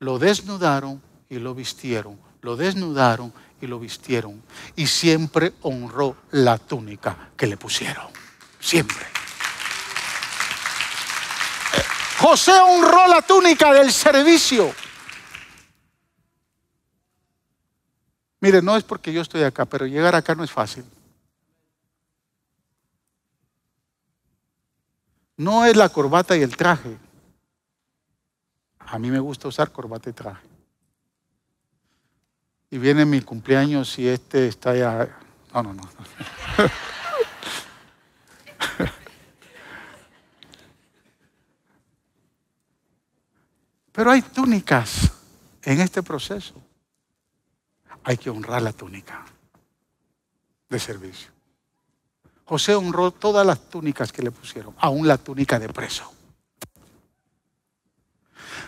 lo desnudaron y lo vistieron. Lo desnudaron y lo vistieron. Y siempre honró la túnica que le pusieron. Siempre. José honró la túnica del servicio. Mire, no es porque yo estoy acá, pero llegar acá no es fácil. No es la corbata y el traje. A mí me gusta usar corbata y traje. Y viene mi cumpleaños y este está ya... No. Pero hay túnicas en este proceso. Hay que honrar la túnica de servicio. José honró todas las túnicas que le pusieron, aún la túnica de preso.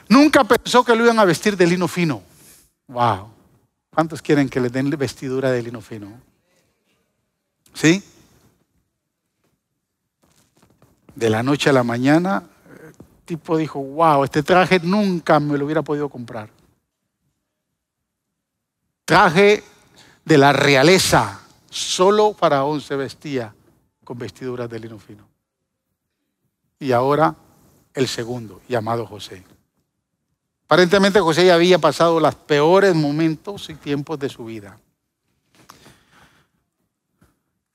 Nunca pensó que lo iban a vestir de lino fino. Wow. ¿Cuántos quieren que les den vestidura de lino fino? ¿Sí? De la noche a la mañana, el tipo dijo, wow, este traje nunca me lo hubiera podido comprar. Traje de la realeza. Solo Faraón se vestía con vestiduras de lino fino. Y ahora el segundo, llamado José. Aparentemente José ya había pasado los peores momentos y tiempos de su vida.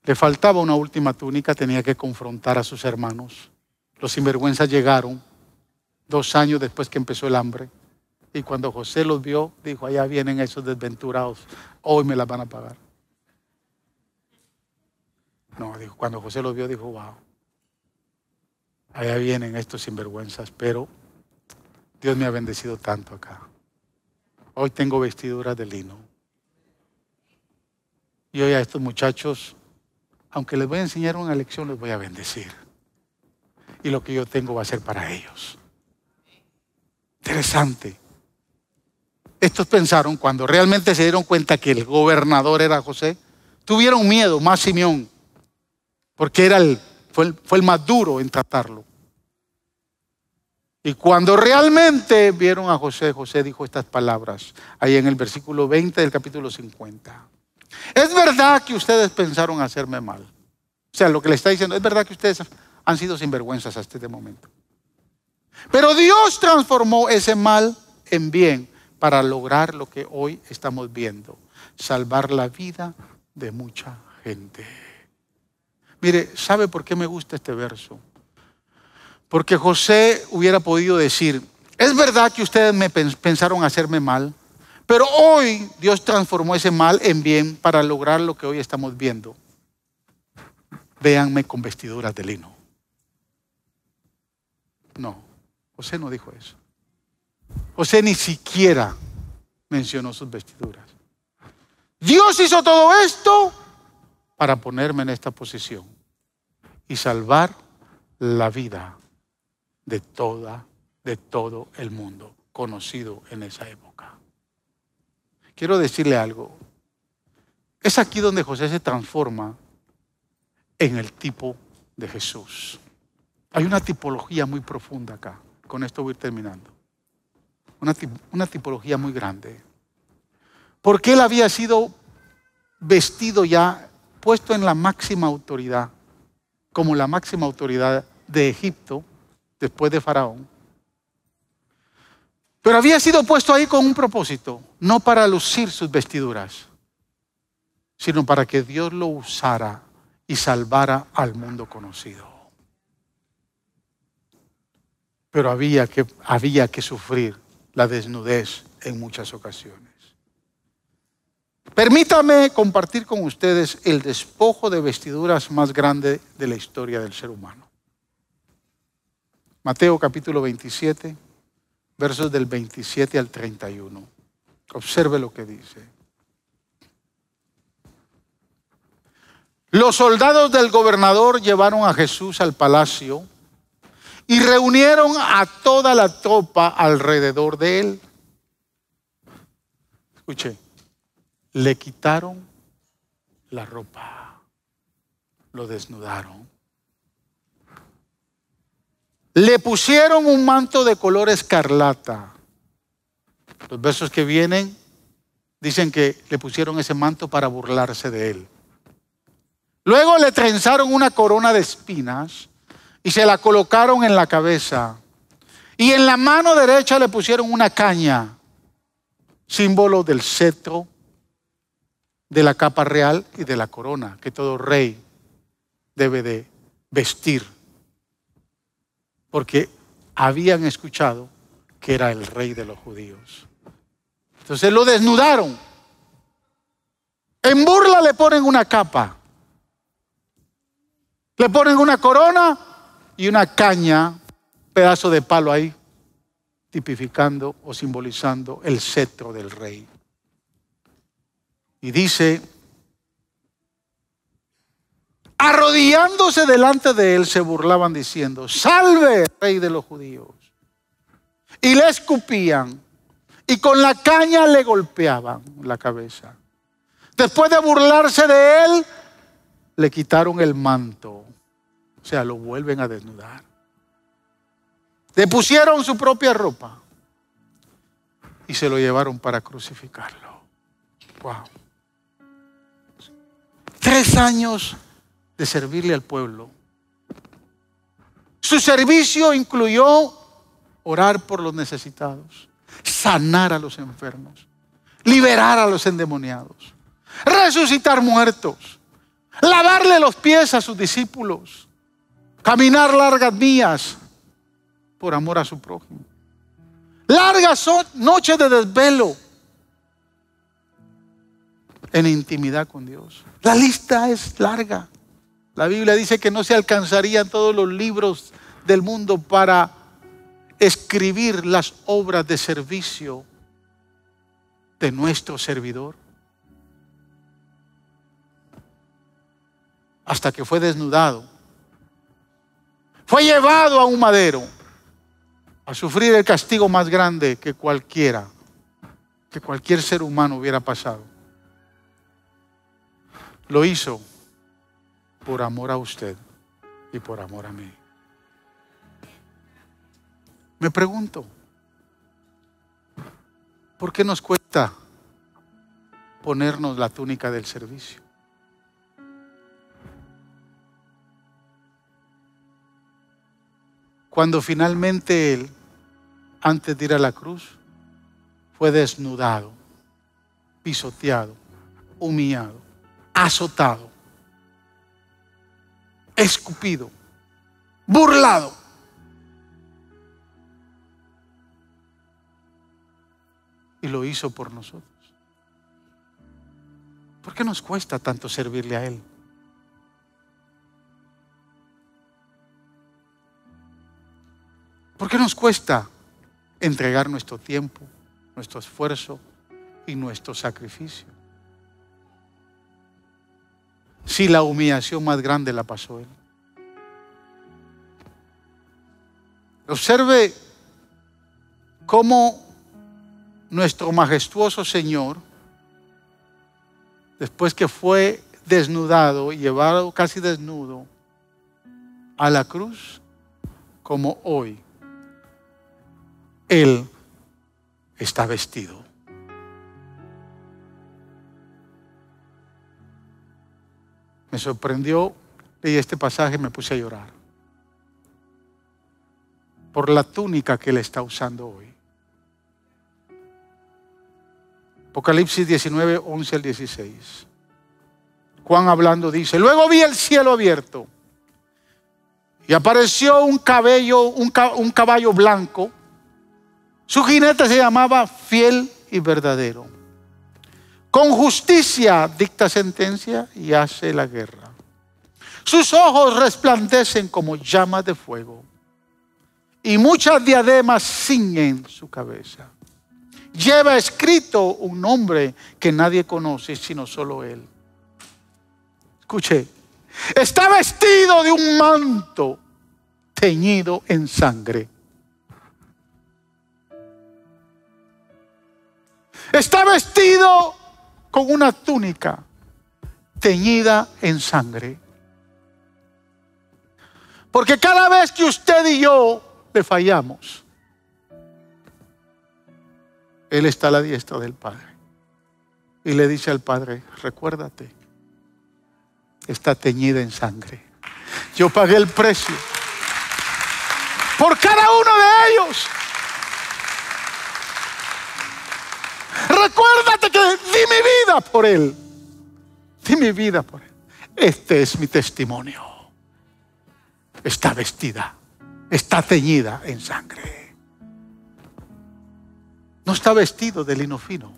Le faltaba una última túnica, tenía que confrontar a sus hermanos. Los sinvergüenzas llegaron 2 años después que empezó el hambre. Y cuando José los vio, dijo, allá vienen esos desventurados, hoy me las van a pagar. No, dijo, cuando José los vio, dijo, wow, allá vienen estos sinvergüenzas, pero Dios me ha bendecido tanto acá. Hoy tengo vestiduras de lino. Y hoy a estos muchachos, aunque les voy a enseñar una lección, les voy a bendecir. Y lo que yo tengo va a ser para ellos. Interesante. Estos pensaron, cuando realmente se dieron cuenta que el gobernador era José, tuvieron miedo, más Simeón, porque fue el más duro en tratarlo. Y cuando realmente vieron a José, José dijo estas palabras, ahí en el versículo 20 del capítulo 50. Es verdad que ustedes pensaron hacerme mal. O sea, lo que le está diciendo, es verdad que ustedes han sido sinvergüenzas hasta este momento. Pero Dios transformó ese mal en bien para lograr lo que hoy estamos viendo, salvar la vida de mucha gente. Mire, ¿sabe por qué me gusta este verso? Porque José hubiera podido decir, es verdad que ustedes me pensaron hacerme mal, pero hoy Dios transformó ese mal en bien para lograr lo que hoy estamos viendo. Véanme con vestiduras de lino. No, José no dijo eso. José ni siquiera mencionó sus vestiduras. Dios hizo todo esto para ponerme en esta posición y salvar la vida de todo el mundo conocido en esa época. Quiero decirle algo. Es aquí donde José se transforma en el tipo de Jesús. Hay una tipología muy profunda acá. Con esto voy a ir terminando. Una tipología muy grande. Porque él había sido vestido ya, puesto en la máxima autoridad, como la máxima autoridad de Egipto, después de Faraón. Pero había sido puesto ahí con un propósito, no para lucir sus vestiduras, sino para que Dios lo usara y salvara al mundo conocido. Pero había que sufrir la desnudez en muchas ocasiones. Permítame compartir con ustedes el despojo de vestiduras más grande de la historia del ser humano. Mateo capítulo 27, versos del 27 al 31. Observe lo que dice. Los soldados del gobernador llevaron a Jesús al palacio y reunieron a toda la tropa alrededor de él. Escuche, le quitaron la ropa, lo desnudaron. Le pusieron un manto de color escarlata. Los versos que vienen dicen que le pusieron ese manto para burlarse de él. Luego le trenzaron una corona de espinas y se la colocaron en la cabeza. Y en la mano derecha le pusieron una caña, símbolo del cetro, de la capa real y de la corona que todo rey debe de vestir. Porque habían escuchado que era el rey de los judíos. Entonces lo desnudaron. En burla le ponen una capa. Le ponen una corona y una caña, pedazo de palo ahí, tipificando o simbolizando el cetro del rey. Y dice, arrodillándose delante de él, se burlaban diciendo, salve, rey de los judíos. Y le escupían y con la caña le golpeaban la cabeza. Después de burlarse de él, le quitaron el manto. O sea, lo vuelven a desnudar. Le pusieron su propia ropa y se lo llevaron para crucificarlo. Wow. 3 años de servirle al pueblo. Su servicio incluyó orar por los necesitados, sanar a los enfermos, liberar a los endemoniados, resucitar muertos, lavarle los pies a sus discípulos, caminar largas vías por amor a su prójimo, Largas son noches de desvelo en intimidad con Dios. La lista es larga. La Biblia dice que no se alcanzarían todos los libros del mundo para escribir las obras de servicio de nuestro servidor. Hasta que fue desnudado, fue llevado a un madero a sufrir el castigo más grande que cualquier ser humano hubiera pasado. Lo hizo por amor a usted y por amor a mí. Me pregunto, ¿por qué nos cuesta ponernos la túnica del servicio? Cuando finalmente Él, antes de ir a la cruz, fue desnudado, pisoteado, humillado, azotado, escupido, burlado. Y lo hizo por nosotros. ¿Por qué nos cuesta tanto servirle a Él? ¿Por qué nos cuesta entregar nuestro tiempo, nuestro esfuerzo y nuestro sacrificio? Si la humillación más grande la pasó Él. Observe cómo nuestro majestuoso Señor, después que fue desnudado y llevado casi desnudo a la cruz, como hoy, Él está vestido. Me sorprendió, leí este pasaje y me puse a llorar por la túnica que Él está usando hoy. Apocalipsis 19, 11 al 16. Juan hablando dice: luego vi el cielo abierto y apareció un caballo blanco. Su jinete se llamaba Fiel y Verdadero. Con justicia dicta sentencia y hace la guerra. Sus ojos resplandecen como llamas de fuego y muchas diademas ciñen su cabeza. Lleva escrito un nombre que nadie conoce sino solo Él. Escuche, está vestido de un manto teñido en sangre. Está vestido con una túnica teñida en sangre. Porque cada vez que usted y yo le fallamos, Él está a la diestra del Padre y le dice al Padre: recuérdate, está teñida en sangre. Yo pagué el precio por cada uno de ellos. Recuérdate que di mi vida por Él. Di mi vida por Él. Este es mi testimonio. Está vestida, está teñida en sangre. No está vestido de lino fino.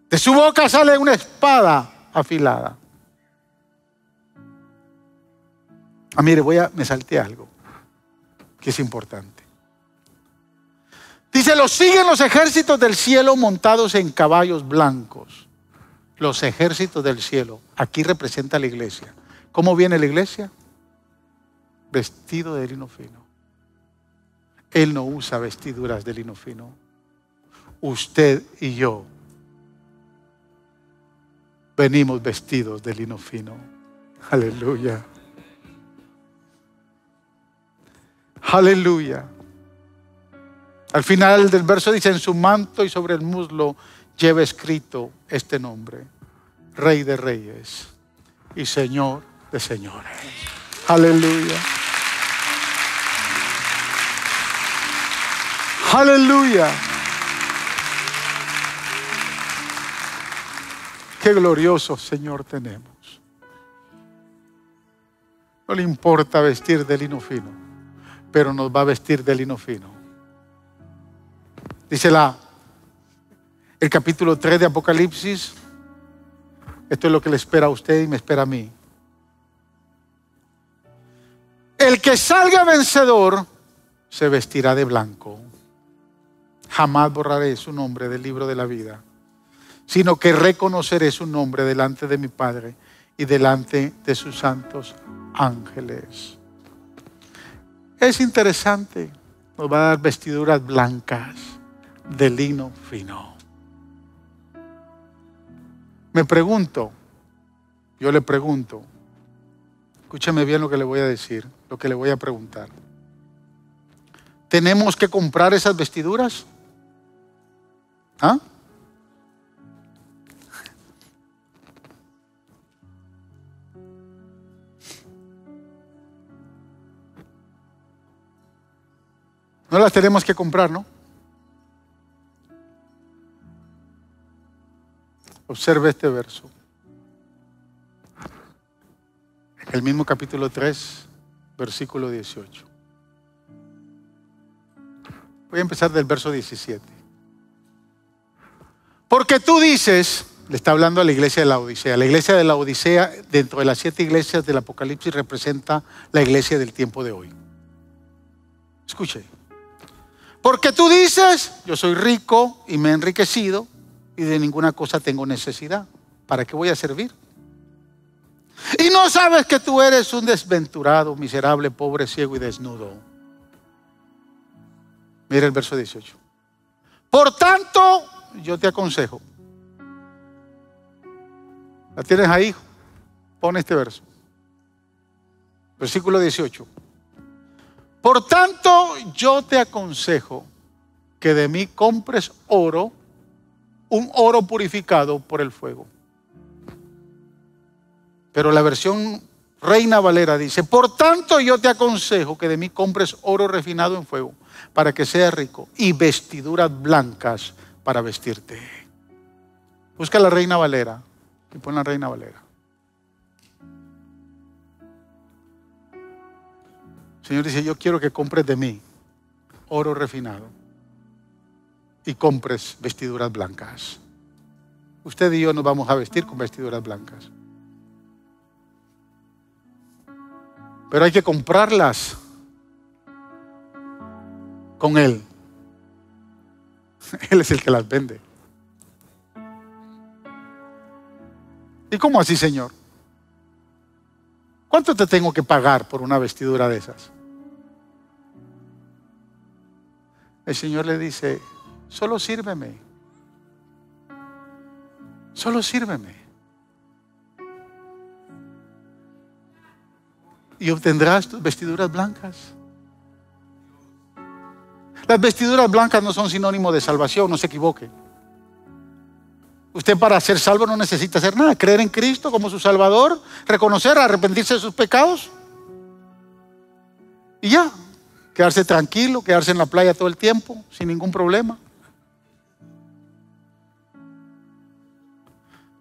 De su boca sale una espada afilada. Mire, me salté algo que es importante. Dice: los siguen los ejércitos del cielo montados en caballos blancos. Los ejércitos del cielo. Aquí representa la iglesia. ¿Cómo viene la iglesia? Vestido de lino fino. Él no usa vestiduras de lino fino. Usted y yo venimos vestidos de lino fino. Aleluya. Aleluya. Al final del verso dice: en su manto y sobre el muslo lleva escrito este nombre: Rey de Reyes y Señor de Señores. Aleluya. Aleluya. Qué glorioso Señor tenemos. No le importa vestir de lino fino. pero nos va a vestir de lino fino. Dice el capítulo 3 de Apocalipsis, esto es lo que le espera a usted y me espera a mí. El que salga vencedor se vestirá de blanco. Jamás borraré su nombre del libro de la vida, sino que reconoceré su nombre delante de mi Padre y delante de sus santos ángeles. Es interesante, nos va a dar vestiduras blancas de lino fino. Yo le pregunto, escúcheme bien lo que le voy a decir, lo que le voy a preguntar. ¿Tenemos que comprar esas vestiduras? ¿Ah? No las tenemos que comprar, ¿no? Observe este verso. El mismo capítulo 3, versículo 18. Voy a empezar del verso 17. Porque tú dices, le está hablando a la iglesia de la Odisea. La iglesia de la Odisea, dentro de las 7 iglesias del Apocalipsis, representa la iglesia del tiempo de hoy. Escuche. Porque tú dices, yo soy rico y me he enriquecido y de ninguna cosa tengo necesidad. ¿Para qué voy a servir? Y no sabes que tú eres un desventurado, miserable, pobre, ciego y desnudo. Mira el verso 18. Por tanto, yo te aconsejo. ¿La tienes ahí? Pon este verso. Versículo 18. Por tanto, yo te aconsejo que de mí compres oro, un oro purificado por el fuego. Pero la versión Reina Valera dice, por tanto yo te aconsejo que de mí compres oro refinado en fuego, para que seas rico, y vestiduras blancas para vestirte. Busca la Reina Valera y pon la Reina Valera. El Señor dice, yo quiero que compres de mí oro refinado y compres vestiduras blancas. Usted y yo nos vamos a vestir con vestiduras blancas. Pero hay que comprarlas con Él. Él es el que las vende. ¿Y cómo así, Señor? ¿Cuánto te tengo que pagar por una vestidura de esas? El Señor le dice, solo sírveme. Solo sírveme. Y obtendrás tus vestiduras blancas. Las vestiduras blancas no son sinónimo de salvación, no se equivoque. Usted para ser salvo no necesita hacer nada. Creer en Cristo como su Salvador, reconocer, arrepentirse de sus pecados. Y ya, quedarse tranquilo, quedarse en la playa todo el tiempo, sin ningún problema.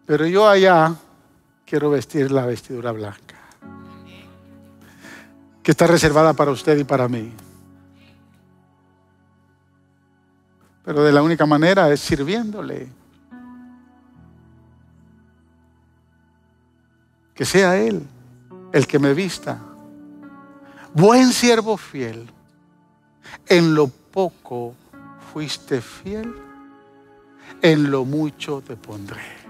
Pero yo allá quiero vestir la vestidura blanca, que está reservada para usted y para mí. Pero de la única manera es sirviéndole. Que sea Él el que me vista. Buen siervo fiel, en lo poco fuiste fiel, en lo mucho te pondré.